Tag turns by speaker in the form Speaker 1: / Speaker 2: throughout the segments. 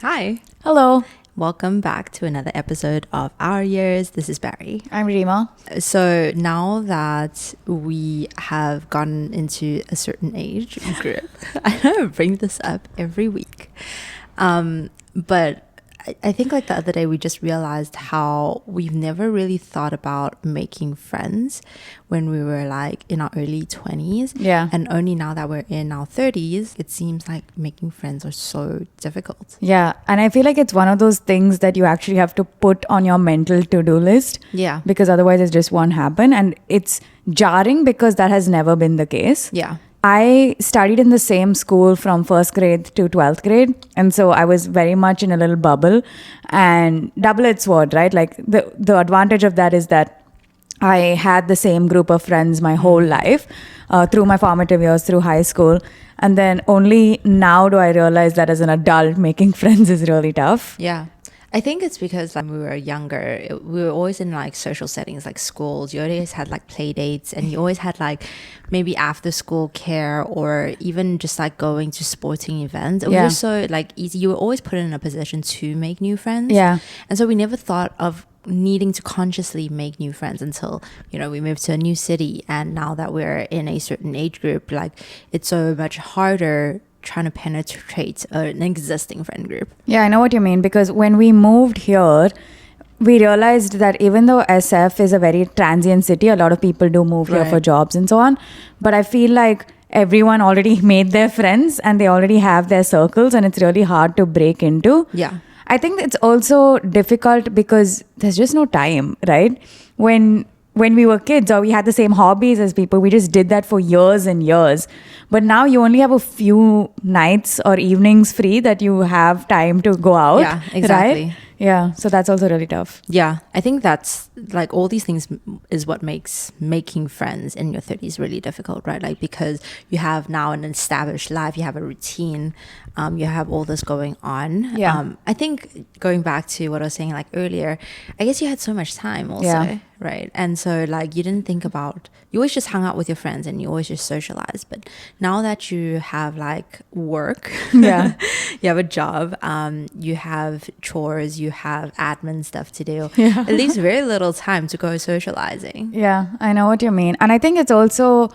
Speaker 1: Hi.
Speaker 2: Hello.
Speaker 1: Welcome back to another episode of Our Years. This is Barry.
Speaker 2: I'm Rima.
Speaker 1: So now that we have gotten into a certain age group, I know I bring this up every week, but I think like the other day we just realized how we've never really thought about making friends when we were like in our early 20s.
Speaker 2: Yeah.
Speaker 1: And only now that we're in our 30s, it seems like making friends are so difficult.
Speaker 2: Yeah. And I feel like it's one of those things that you actually have to put on your mental to-do list.
Speaker 1: Yeah.
Speaker 2: Because otherwise it just won't happen. And it's jarring because that has never been the case.
Speaker 1: Yeah.
Speaker 2: I studied in the same school from first grade to 12th grade. And so I was very much in a little bubble and double-edged sword, right? Like the advantage of that is that I had the same group of friends my whole life through my formative years, through high school. And then only now do I realize that as an adult, making friends is really tough.
Speaker 1: Yeah. I think it's because like, when we were younger, we were always in like social settings like schools. You always had like play dates and you always had like maybe after school care or even just like going to sporting events. It was just so like easy. You were always put in a position to make new friends.
Speaker 2: Yeah.
Speaker 1: And so we never thought of needing to consciously make new friends until, you know, we moved to a new city. And now that we're in a certain age group, like it's so much harder trying to penetrate an existing friend group.
Speaker 2: Yeah, I know what you mean, because when we moved here, we realized that even though SF is a very transient city, a lot of people do move here for jobs and so on. But I feel like everyone already made their friends and they already have their circles and it's really hard to break into.
Speaker 1: Yeah.
Speaker 2: I think it's also difficult because there's just no time, right? When we were kids or we had the same hobbies as people, we just did that for years and years. But now you only have a few nights or evenings free that you have time to go out.
Speaker 1: Yeah, exactly.
Speaker 2: Right? Yeah, so that's also really tough.
Speaker 1: Yeah, I think that's like all these things is what makes making friends in your 30s really difficult, right? Like because you have now an established life, you have a routine, you have all this going on.
Speaker 2: Yeah.
Speaker 1: I think going back to what I was saying like earlier, I guess you had so much time also, right? And so like you didn't think about, you always just hung out with your friends and you always just socialized. But now that you have like work, you have a job, you have chores, you have admin stuff to do.
Speaker 2: Yeah.
Speaker 1: It leaves very little time to go socializing.
Speaker 2: Yeah, I know what you mean. And I think it's also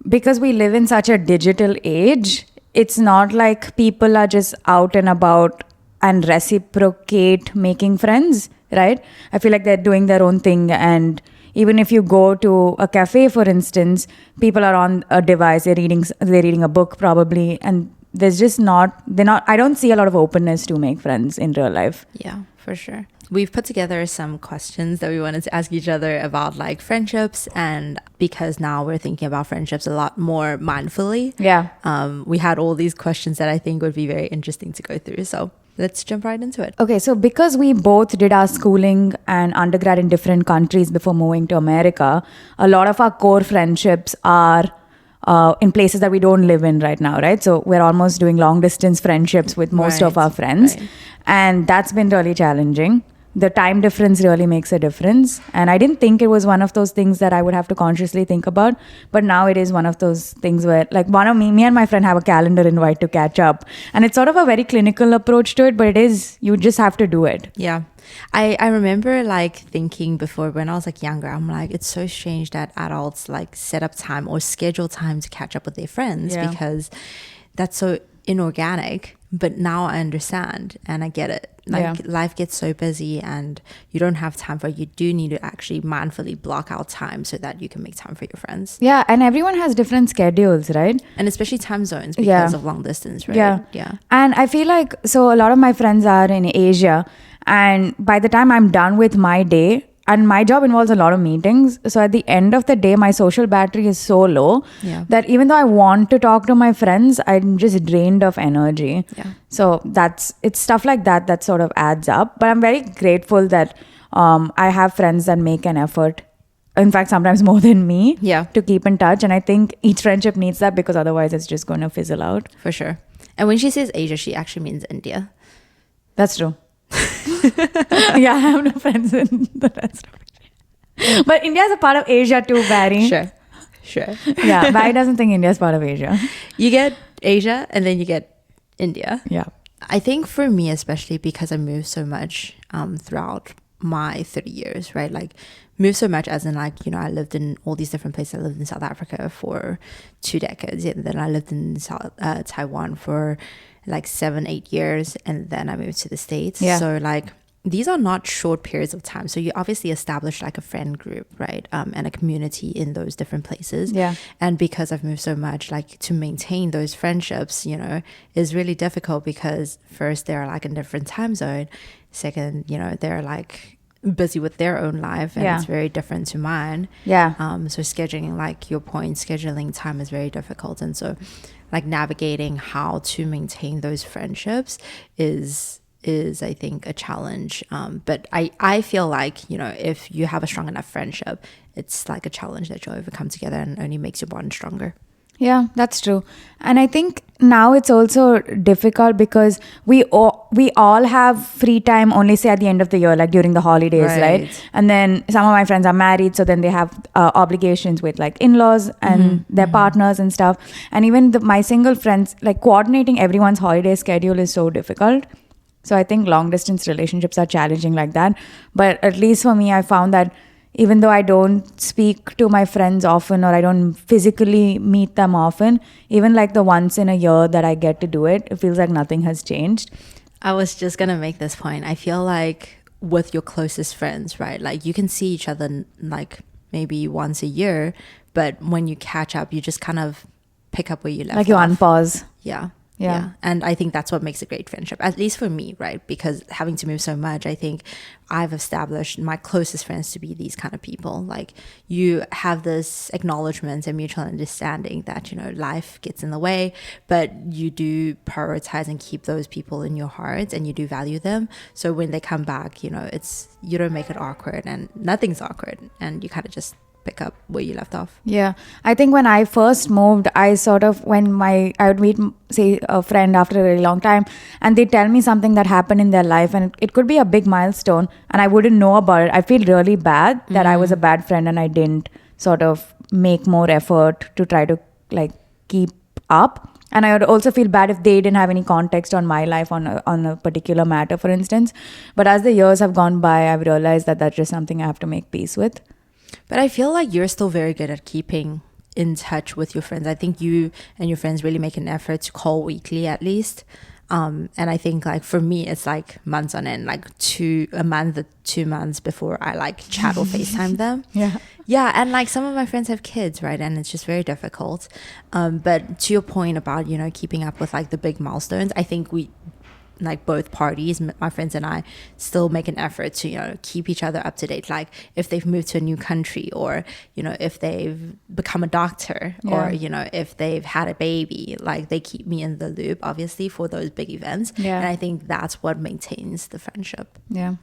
Speaker 2: because we live in such a digital age, it's not like people are just out and about and reciprocate making friends, right? I feel like they're doing their own thing. And even if you go to a cafe, for instance, people are on a device, they're reading a book probably. And there's just I don't see a lot of openness to make friends in real life.
Speaker 1: Yeah, for sure. We've put together some questions that we wanted to ask each other about like friendships, and because now we're thinking about friendships a lot more mindfully.
Speaker 2: Yeah.
Speaker 1: We had all these questions that I think would be very interesting to go through. So let's jump right into it.
Speaker 2: Okay, so because we both did our schooling and undergrad in different countries before moving to America, a lot of our core friendships are in places that we don't live in right now, right? So we're almost doing long distance friendships with most of our friends.
Speaker 1: Right.
Speaker 2: And that's been really challenging. The time difference really makes a difference. And I didn't think it was one of those things that I would have to consciously think about. But now it is one of those things where like me and my friend have a calendar invite to catch up. And it's sort of a very clinical approach to it, but it is, you just have to do it.
Speaker 1: Yeah. I remember like thinking before when I was like younger, I'm like, it's so strange that adults like set up time or schedule time to catch up with their friends because that's so inorganic. But now I understand and I get it. Like life gets so busy and you don't have time for it. You do need to actually mindfully block out time so that you can make time for your friends.
Speaker 2: Yeah, and everyone has different schedules, right?
Speaker 1: And especially time zones because of long distance, right?
Speaker 2: Yeah. And I feel like, so a lot of my friends are in Asia, and by the time I'm done with my day, and my job involves a lot of meetings. So at the end of the day, my social battery is so low that even though I want to talk to my friends, I'm just drained of energy.
Speaker 1: Yeah.
Speaker 2: So it's stuff like that sort of adds up. But I'm very grateful that I have friends that make an effort. In fact, sometimes more than me to keep in touch. And I think each friendship needs that because otherwise it's just going to fizzle out.
Speaker 1: For sure. And when she says Asia, she actually means India.
Speaker 2: That's true. Yeah, I have no friends in the rest of Asia. But India is a part of Asia too, Barry.
Speaker 1: Sure.
Speaker 2: Yeah, Barry doesn't think India is part of Asia.
Speaker 1: You get Asia and then you get India.
Speaker 2: Yeah.
Speaker 1: I think for me, especially because I moved so much throughout my 30 years, right? Like moved so much as in like, you know, I lived in all these different places. I lived in South Africa for 2 decades. And then I lived in Taiwan for like 7-8 years. And then I moved to the States.
Speaker 2: Yeah.
Speaker 1: So like these are not short periods of time. So you obviously establish like a friend group, right? And a community in those different places.
Speaker 2: Yeah.
Speaker 1: And because I've moved so much, like to maintain those friendships, you know, is really difficult because first they're like in different time zone. Second, you know, they're like busy with their own life and it's very different to mine.
Speaker 2: Yeah.
Speaker 1: So scheduling, like your point, scheduling time is very difficult. And so like navigating how to maintain those friendships is I think a challenge. But I feel like, you know, if you have a strong enough friendship, it's like a challenge that you'll overcome together and only makes your bond stronger.
Speaker 2: Yeah, that's true. And I think now it's also difficult because we all have free time only say at the end of the year, like during the holidays, right? And then some of my friends are married, so then they have obligations with like in-laws and their partners and stuff. And even my single friends, like coordinating everyone's holiday schedule is so difficult. So I think long distance relationships are challenging like that. But at least for me, I found that even though I don't speak to my friends often or I don't physically meet them often, even like the once in a year that I get to do it, it feels like nothing has changed.
Speaker 1: I was just going to make this point. I feel like with your closest friends, right? Like you can see each other like maybe once a year, but when you catch up, you just kind of pick up where you left off.
Speaker 2: Like you unpause.
Speaker 1: Yeah. And I think that's what makes a great friendship, at least for me, right? Because having to move so much, I think I've established my closest friends to be these kind of people. Like you have this acknowledgement and mutual understanding that, you know, life gets in the way, but you do prioritize and keep those people in your heart and you do value them. So when they come back, you know, you don't make it awkward and nothing's awkward and you kind of just pick up where you left off.
Speaker 2: Yeah. I think when I first moved, I sort of, I would meet, say, a friend after a really long time, and they tell me something that happened in their life, and it could be a big milestone, and I wouldn't know about it. I feel really bad that I was a bad friend and I didn't sort of make more effort to try to like keep up. And I would also feel bad if they didn't have any context on my life on a particular matter, for instance. But as the years have gone by, I've realized that that's just something I have to make peace with.
Speaker 1: But I feel like you're still very good at keeping in touch with your friends. I think you and your friends really make an effort to call weekly at least. And I think like for me, it's like months on end, like 2 months before I like chat or FaceTime them. Yeah. And like some of my friends have kids, right? And it's just very difficult. But to your point about, you know, keeping up with like the big milestones, I think we, like both parties, my friends and I, still make an effort to, you know, keep each other up to date. Like if they've moved to a new country, or, you know, if they've become a doctor, or, you know, if they've had a baby, like they keep me in the loop, obviously, for those big events. And I think that's what maintains the friendship.
Speaker 2: Yeah.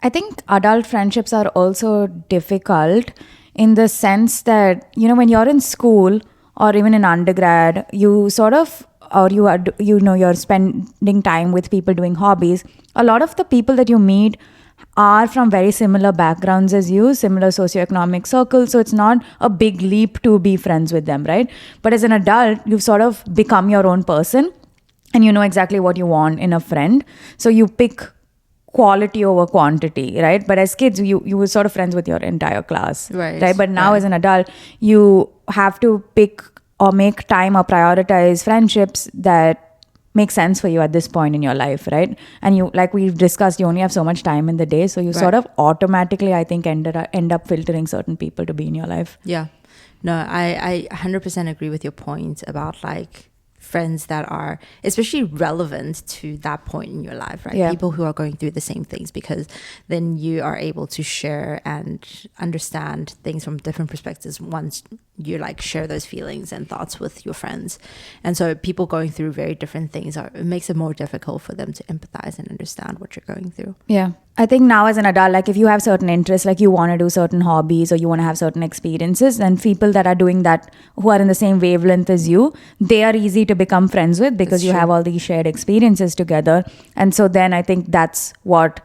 Speaker 2: I think adult friendships are also difficult in the sense that, you know, when you're in school or even in undergrad, you sort of, or you are, you know, you're spending time with people doing hobbies. A lot of the people that you meet are from very similar backgrounds as you, similar socioeconomic circles. So it's not a big leap to be friends with them, right? But as an adult, you've sort of become your own person and you know exactly what you want in a friend. So you pick quality over quantity, right? But as kids, you were sort of friends with your entire class, right? But now as an adult, you have to pick or make time or prioritize friendships that make sense for you at this point in your life, right? And you, like we've discussed, you only have so much time in the day, so you sort of automatically, I think, end up filtering certain people to be in your life.
Speaker 1: Yeah. No, I 100% agree with your point about like friends that are especially relevant to that point in your life, right? People who are going through the same things, because then you are able to share and understand things from different perspectives once you like share those feelings and thoughts with your friends. And so people going through very different things, it makes it more difficult for them to empathize and understand what you're going through.
Speaker 2: Yeah. I think now as an adult, like if you have certain interests, like you want to do certain hobbies or you want to have certain experiences, then people that are doing that, who are in the same wavelength as you, they are easy to become friends with because you have all these shared experiences together. And so then I think that's what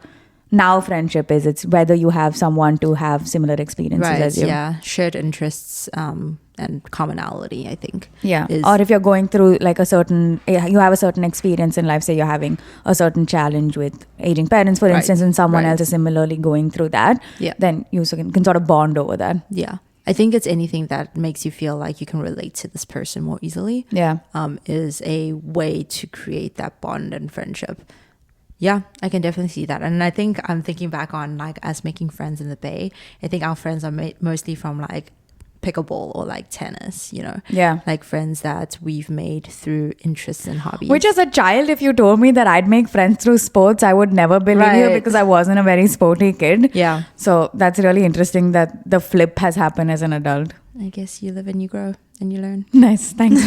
Speaker 2: now friendship is. It's whether you have someone to have similar experiences as you.
Speaker 1: Yeah, shared interests, and commonality, I think.
Speaker 2: Yeah. Or if you're going through like you have a certain experience in life, say you're having a certain challenge with aging parents, for instance, and someone else is similarly going through that, then you can sort of bond over that.
Speaker 1: Yeah. I think it's anything that makes you feel like you can relate to this person more easily.
Speaker 2: Yeah.
Speaker 1: Is a way to create that bond and friendship. Yeah, I can definitely see that. And I think I'm thinking back on like us making friends in the Bay. I think our friends are mostly from like pickleball or like tennis, you know?
Speaker 2: Yeah.
Speaker 1: Like friends that we've made through interests and hobbies.
Speaker 2: Which as a child, if you told me that I'd make friends through sports, I would never believe you because I wasn't a very sporty kid.
Speaker 1: Yeah.
Speaker 2: So that's really interesting that the flip has happened as an adult.
Speaker 1: I guess you live and you grow and you learn.
Speaker 2: Nice. Thanks.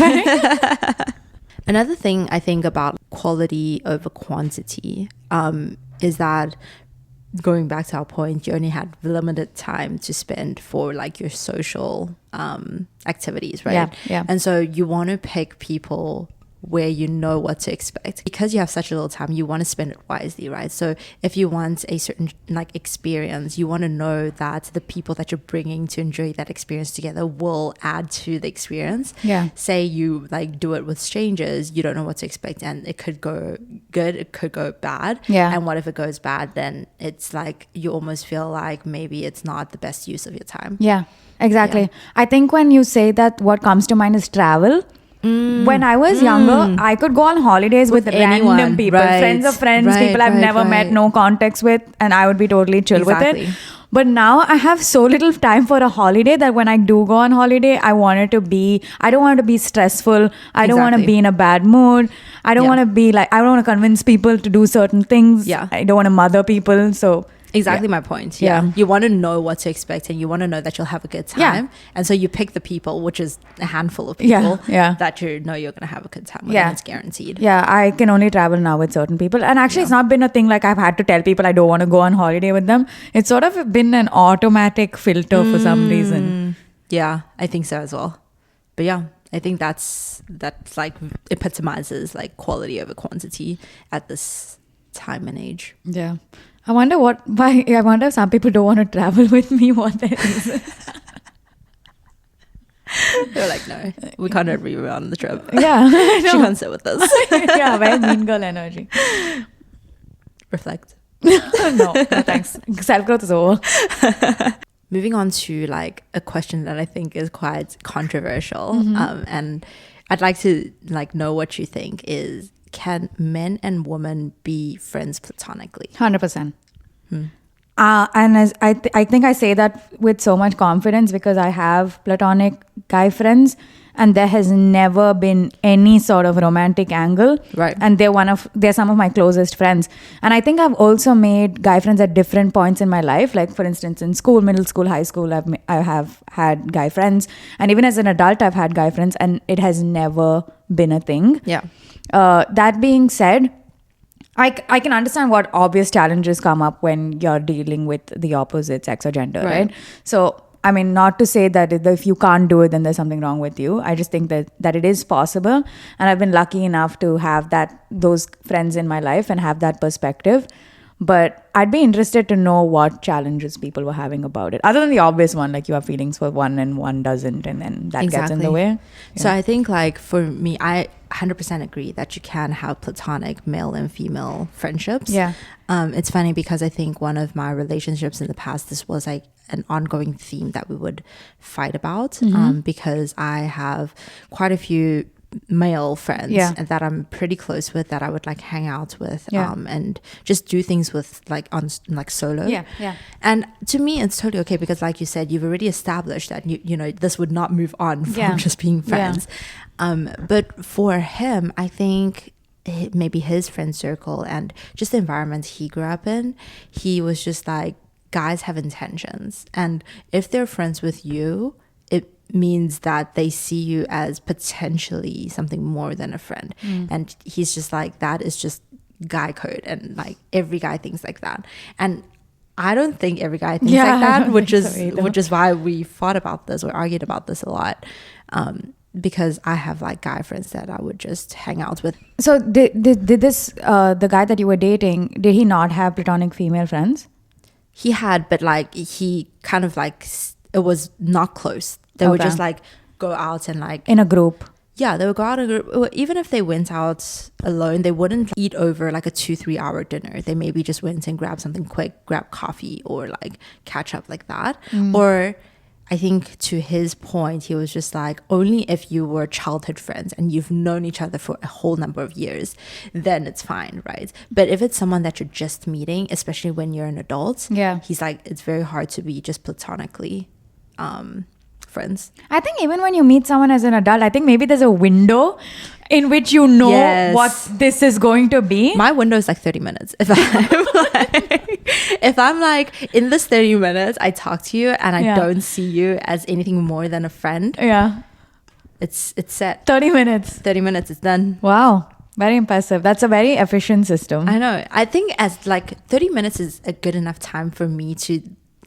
Speaker 1: Another thing I think about quality over quantity is that, going back to our point, you only had limited time to spend for like your social activities, right?
Speaker 2: Yeah.
Speaker 1: And so you want to pick people where you know what to expect. Because you have such a little time, you want to spend it wisely, right? So if you want a certain like experience, you want to know that the people that you're bringing to enjoy that experience together will add to the experience.
Speaker 2: Yeah.
Speaker 1: Say you like do it with strangers, you don't know what to expect, and it could go good, it could go bad.
Speaker 2: Yeah.
Speaker 1: And what if it goes bad? Then it's like you almost feel like maybe it's not the best use of your time.
Speaker 2: Yeah, exactly. Yeah. I think when you say that, what comes to mind is travel. When I was younger, I could go on holidays with random people, friends of friends, people I've never met, no context with, and I would be totally chill with it. But now I have so little time for a holiday that when I do go on holiday, I don't want it to be stressful. I don't want to be in a bad mood. I don't want to be like, I don't want to convince people to do certain things.
Speaker 1: Yeah.
Speaker 2: I don't want to mother people. So
Speaker 1: exactly my point. Yeah. You want to know what to expect, and you want to know that you'll have a good time. And so you pick the people, which is a handful of people that you know you're going to have a good time with, and it's guaranteed.
Speaker 2: Yeah, I can only travel now with certain people. And actually, it's not been a thing like I've had to tell people I don't want to go on holiday with them. It's sort of been an automatic filter for some reason.
Speaker 1: Yeah, I think so as well. But yeah, I think that's like epitomizes like quality over quantity at this time and age.
Speaker 2: Yeah. I wonder if some people don't want to travel with me. What that is.
Speaker 1: They're like, no, we can't have Reba on the trip.
Speaker 2: Yeah.
Speaker 1: She can't sit with us.
Speaker 2: Yeah, very mean girl energy.
Speaker 1: Reflect.
Speaker 2: No, thanks. Self-growth is over.
Speaker 1: Moving on to like a question that I think is quite controversial. And I'd like to like know what you think is, can men and women be friends platonically?
Speaker 2: 100%. And as I think I say that with so much confidence because I have platonic guy friends, and there has never been any sort of romantic angle.
Speaker 1: Right.
Speaker 2: And they're some of my closest friends. And I think I've also made guy friends at different points in my life. Like for instance, in school, middle school, high school, I have had guy friends. And even as an adult, I've had guy friends, and it has never been a thing.
Speaker 1: Yeah.
Speaker 2: That being said, I can understand what obvious challenges come up when you're dealing with the opposite sex or gender, right? So, I mean, not to say that if you can't do it, then there's something wrong with you. I just think that it is possible. And I've been lucky enough to have those friends in my life and have that perspective. But I'd be interested to know what challenges people were having about it. Other than the obvious one, like you have feelings for one and one doesn't, and then that gets in the way. Yeah.
Speaker 1: So I think like for me, I 100% agree that you can have platonic male and female friendships.
Speaker 2: Yeah.
Speaker 1: It's funny because I think one of my relationships in the past, this was like an ongoing theme that we would fight about because I have quite a few male friends that I'm pretty close with, that I would like hang out with and just do things with like on like solo. And to me it's totally okay because like you said, you've already established that you know this would not move on from just being friends. But for him, I think maybe his friend circle and just the environment he grew up in, he was just like, guys have intentions, and if they're friends with you, it means that they see you as potentially something more than a friend. And he's just like, that is just guy code, and like every guy thinks like that. And I don't think every guy thinks like that, which is why we fought about this or argued about this a lot. Because I have like guy friends that I would just hang out with.
Speaker 2: So did this the guy that you were dating, did he not have platonic female friends?
Speaker 1: He had, but like he kind of like, it was not close. They were just like go out and like
Speaker 2: in a group.
Speaker 1: Yeah, they would go out in a group. Or even if they went out alone, they wouldn't eat over like a 2-3 hour dinner. They maybe just went and grabbed something quick, grab coffee or like catch up like that. Or I think to his point, he was just like, only if you were childhood friends and you've known each other for a whole number of years, then it's fine, right? But if it's someone that you're just meeting, especially when you're an adult, he's like, it's very hard to be just platonically friends.
Speaker 2: I think even when you meet someone as an adult, I think maybe there's a window in which you know what this is going to be.
Speaker 1: My window is like 30 minutes. If I'm like in this 30 minutes, I talk to you and I don't see you as anything more than a friend.
Speaker 2: Yeah.
Speaker 1: It's set.
Speaker 2: 30 minutes.
Speaker 1: 30 minutes, it's done.
Speaker 2: Wow. Very impressive. That's a very efficient system.
Speaker 1: I know. I think as like 30 minutes is a good enough time for me to,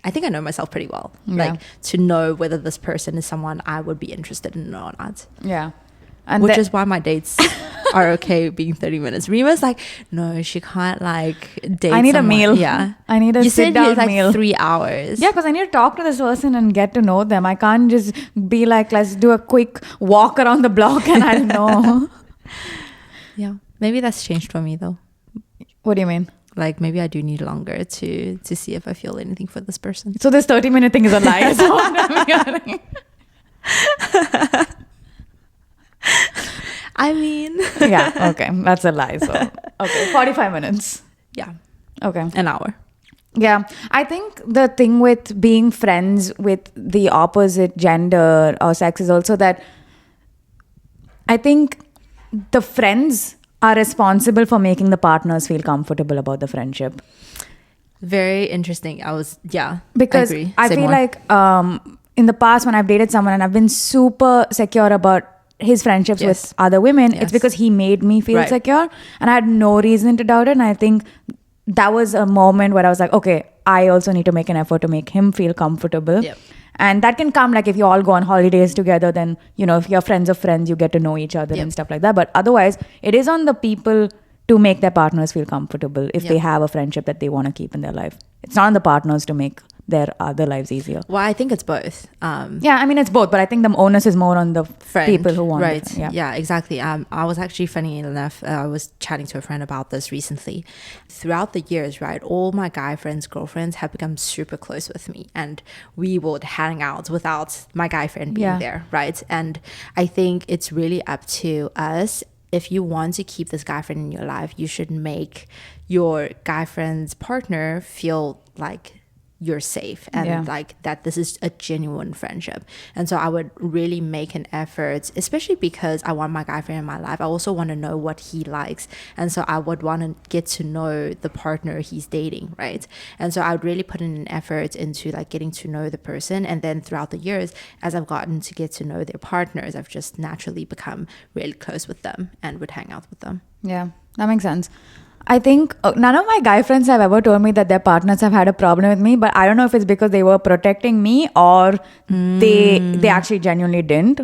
Speaker 1: I think I know myself pretty well. Like to know whether this person is someone I would be interested in or not.
Speaker 2: Yeah.
Speaker 1: And which is why my dates are okay being 30 minutes. Rima's like, no, she can't like date
Speaker 2: I need
Speaker 1: someone.
Speaker 2: a meal.
Speaker 1: Yeah.
Speaker 2: I need a sit-down
Speaker 1: like
Speaker 2: meal.
Speaker 1: 3 hours.
Speaker 2: Yeah, because I need to talk to this person and get to know them. I can't just be like, let's do a quick walk around the block and I'll know.
Speaker 1: Yeah. Maybe that's changed for me though.
Speaker 2: What do you mean?
Speaker 1: Like maybe I do need longer to see if I feel anything for this person.
Speaker 2: So this 30-minute thing is a lie.
Speaker 1: I mean.
Speaker 2: Yeah, okay. That's a lie. So, okay. 45 minutes.
Speaker 1: Yeah.
Speaker 2: Okay.
Speaker 1: An hour.
Speaker 2: Yeah. I think the thing with being friends with the opposite gender or sex is also that I think the friends are responsible for making the partners feel comfortable about the friendship.
Speaker 1: Very interesting.
Speaker 2: Because I feel like in the past when I've dated someone and I've been super secure about his friendships with other women, it's because he made me feel secure and I had no reason to doubt it. And I think that was a moment where I was like, okay, I also need to make an effort to make him feel comfortable.
Speaker 1: Yep.
Speaker 2: And that can come like if you all go on holidays together, then, you know, if you're friends of friends, you get to know each other and stuff like that. But otherwise, it is on the people to make their partners feel comfortable if they have a friendship that they want to keep in their life. It's not on the partners to make their other lives easier.
Speaker 1: Well, I think it's both.
Speaker 2: Yeah, I mean, it's both, but I think the onus is more on the people who want it.
Speaker 1: Yeah, exactly. I was actually, funny enough, I was chatting to a friend about this recently. Throughout the years, right, all my guy friends, girlfriends have become super close with me, and we would hang out without my guy friend being there, right? And I think it's really up to us. If you want to keep this guy friend in your life, you should make your guy friend's partner feel like you're safe and like that this is a genuine friendship. And so I would really make an effort, especially because I want my guy friend in my life. I also want to know what he likes, and so I would want to get to know the partner he's dating, right? And so I would really put in an effort into like getting to know the person, and then throughout the years, as I've gotten to get to know their partners, I've just naturally become really close with them and would hang out with them.
Speaker 2: Yeah, that makes sense. I think none of my guy friends have ever told me that their partners have had a problem with me, but I don't know if it's because they were protecting me or they actually genuinely didn't.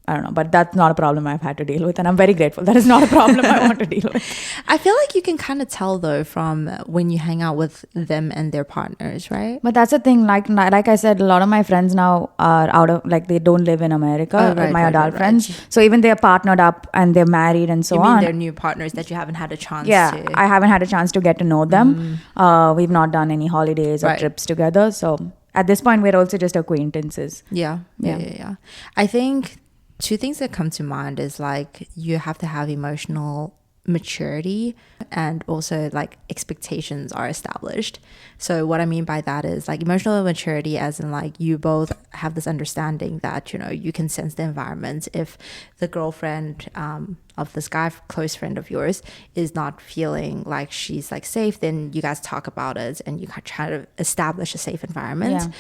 Speaker 2: I don't know, but that's not a problem I've had to deal with, and I'm very grateful. That is not a problem I want to deal with.
Speaker 1: I feel like you can kind of tell though from when you hang out with them and their partners, right?
Speaker 2: But that's the thing. Like I said, a lot of my friends now are out of, like, they don't live in America. My adult friends. So even they're partnered up and they're married and so on.
Speaker 1: You mean they're new partners that you haven't had a chance to?
Speaker 2: Yeah, I haven't had a chance to get to know them. We've not done any holidays or trips together. So at this point, we're also just acquaintances.
Speaker 1: Yeah. I think two things that come to mind is like you have to have emotional maturity, and also like expectations are established. So what I mean by that is like emotional maturity as in like you both have this understanding that, you know, you can sense the environment. If the girlfriend of this guy, close friend of yours, is not feeling like she's like safe, then you guys talk about it and you try to establish a safe environment.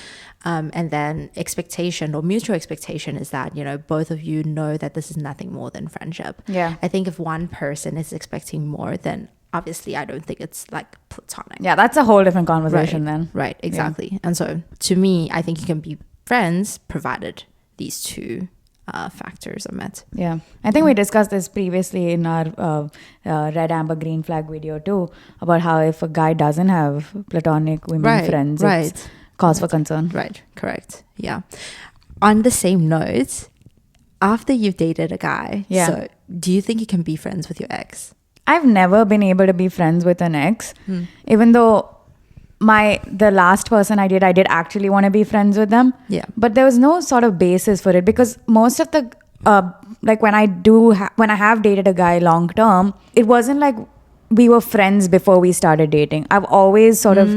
Speaker 1: And then expectation or mutual expectation is that, you know, both of you know that this is nothing more than friendship. I think if one person is expecting more, then obviously I don't think it's like platonic.
Speaker 2: Yeah, that's a whole different conversation then.
Speaker 1: Right, exactly. And so to me, I think you can be friends provided these two factors are met.
Speaker 2: Yeah, I think we discussed this previously in our red, amber, green flag video too, about how if a guy doesn't have platonic women friends, it's cause for concern.
Speaker 1: Right, correct. Yeah. On the same note, after you've dated a guy,
Speaker 2: Yeah.
Speaker 1: so do you think you can be friends with your ex?
Speaker 2: I've never been able to be friends with an ex, even though the last person I did actually want to be friends with them.
Speaker 1: Yeah.
Speaker 2: But there was no sort of basis for it, because most of the like when I have dated a guy long term, it wasn't like we were friends before we started dating. I've always sort of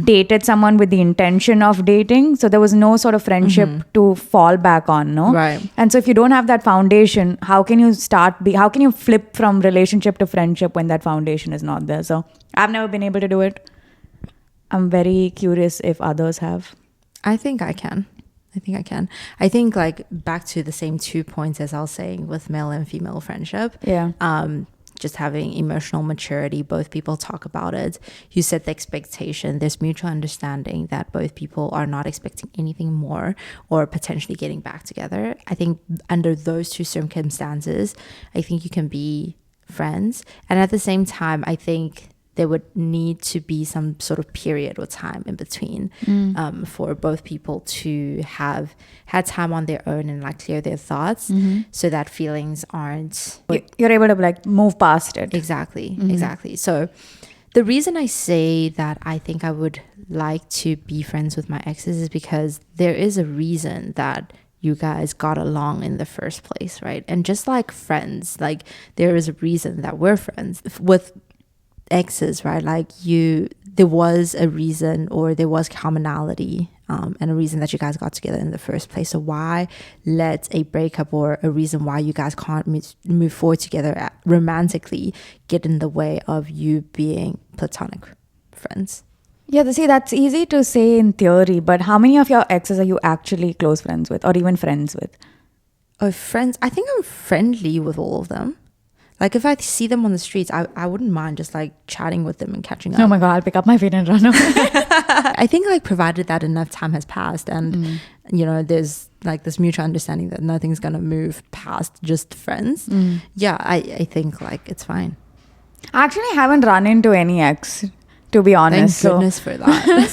Speaker 2: dated someone with the intention of dating, so there was no sort of friendship to fall back on, no?
Speaker 1: Right.
Speaker 2: And so if you don't have that foundation, how can you flip from relationship to friendship when that foundation is not there? So I've never been able to do it. I'm very curious if others have.
Speaker 1: I think I can. I think like back to the same 2 points as I was saying with male and female friendship.
Speaker 2: Yeah.
Speaker 1: Just having emotional maturity, both people talk about it. You set the expectation. There's mutual understanding that both people are not expecting anything more or potentially getting back together. I think under those two circumstances, I think you can be friends. And at the same time, I think there would need to be some sort of period or time in between for both people to have had time on their own and like clear their thoughts so that feelings aren't...
Speaker 2: You're able to like move past it.
Speaker 1: Exactly. So the reason I say that I think I would like to be friends with my exes is because there is a reason that you guys got along in the first place, right? And just like friends, like there is a reason that we're friends. With exes, right? Like there was a reason, or there was commonality and a reason that you guys got together in the first place. So why let a breakup or a reason why you guys can't move forward together romantically get in the way of you being platonic friends?
Speaker 2: Yeah, see, that's easy to say in theory, but how many of your exes are you actually close friends with, or even friends with?
Speaker 1: Oh, friends, I think I'm friendly with all of them. Like if I see them on the streets, I wouldn't mind just like chatting with them and catching up.
Speaker 2: Oh my God, I'll pick up my feet and run away.
Speaker 1: I think like provided that enough time has passed and you know there's like this mutual understanding that nothing's gonna move past just friends. Yeah, I think like it's fine.
Speaker 2: I actually haven't run into any ex, to be honest.
Speaker 1: Thank goodness for that.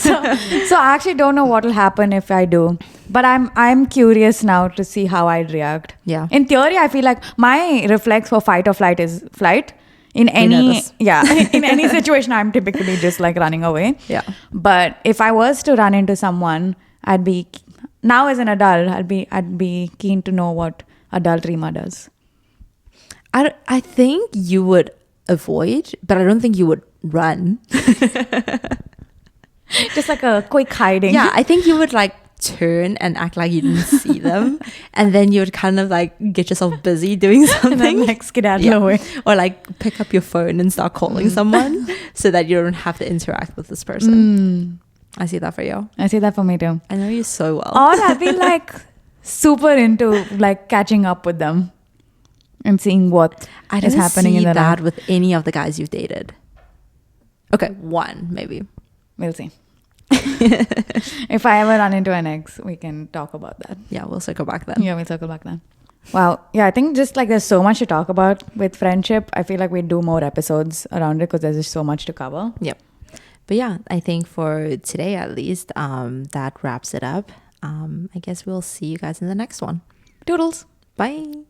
Speaker 2: So I actually don't know what will happen if I do. But I'm curious now to see how I'd react.
Speaker 1: Yeah.
Speaker 2: In theory, I feel like my reflex for fight or flight is flight. In any situation, I'm typically just like running away.
Speaker 1: Yeah.
Speaker 2: But if I was to run into someone, now as an adult, I'd be keen to know what adult Rima does.
Speaker 1: I think you would avoid, but I don't think you would run.
Speaker 2: Just like a quick hiding.
Speaker 1: Yeah, I think you would like turn and act like you didn't see them, and then you would kind of like get yourself busy doing something
Speaker 2: And then like skedaddle away.
Speaker 1: Or like pick up your phone and start calling someone so that you don't have to interact with this person. I see that for you.
Speaker 2: I see that for me too.
Speaker 1: I know you so well.
Speaker 2: Or I've been like super into like catching up with them and seeing what is happening in their life.
Speaker 1: I didn't see that with any of the guys you've dated. Okay, one maybe.
Speaker 2: We'll see. If I ever run into an ex, we can talk about that.
Speaker 1: Yeah, we'll circle back then.
Speaker 2: Yeah, we'll circle back then. Wow. Yeah, I think just like there's so much to talk about with friendship. I feel like we'd do more episodes around it because there's just so much to cover.
Speaker 1: Yep. But yeah, I think for today at least, that wraps it up. I guess we'll see you guys in the next one.
Speaker 2: Toodles.
Speaker 1: Bye.